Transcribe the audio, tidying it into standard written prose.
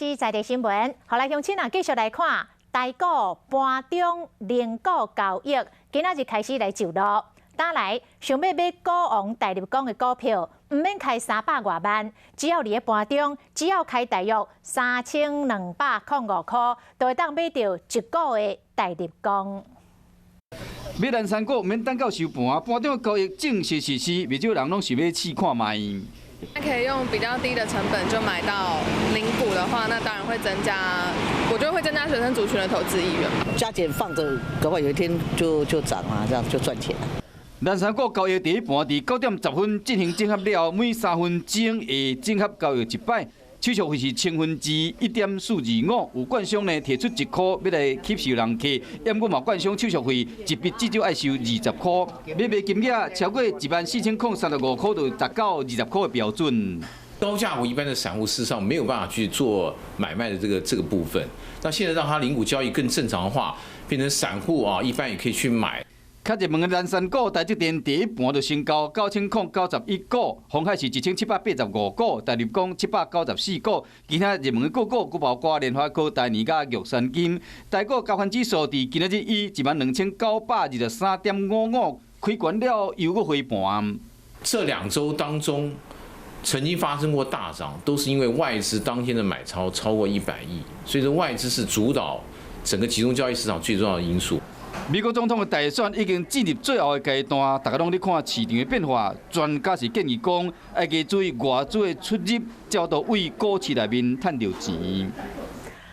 是在地新闻，好来乡亲啊，继续来看台股盘中零股交易，今仔日开始来就路。打来想要买股王大立光的股票，唔免开300多万，只要你喺盘中，只要开大约3205块，就会当买到一股的大立光。买蓝山股免等到收盘，盘中交易正式实施，不少人拢想要试看卖。可以用比较低的成本就买到零股的话，那当然会增加，我觉得会增加学生族群的投资意愿。加减放着，搞不好有一天就涨啊，这样就赚钱了。蓝山股交易第一盘伫9点10分进行整合了，每3分钟会整合交易一摆。手续费是1/1000.425，有券商呢提出1块要来吸收人客，因我嘛券商手续费一笔至少要收20块，买卖金额超过14035块就达到20块的标准。高价股一般的散户事实上没有办法去做买卖的这个部分，那现在让它零股交易更正常化，变成散户啊一般也可以去买。较热门的蓝山股，台积电第一盘就升高9091股，鸿海是1785股，大立光794股，其他热门的个股，包括联发科、台泥甲玉山金。台股交换指数伫今日以12923.55开关了，又个回盘。这2周当中，曾经发生过大涨，都是因为外资当天的买超超过100亿，所以说外资是主导整个集中交易市场最重要的因素。美国总统的大选已经进入最后的阶段，大家拢在看市场的变化。专家是建议讲，要加注意外资的出入，才都为股市内面赚到钱。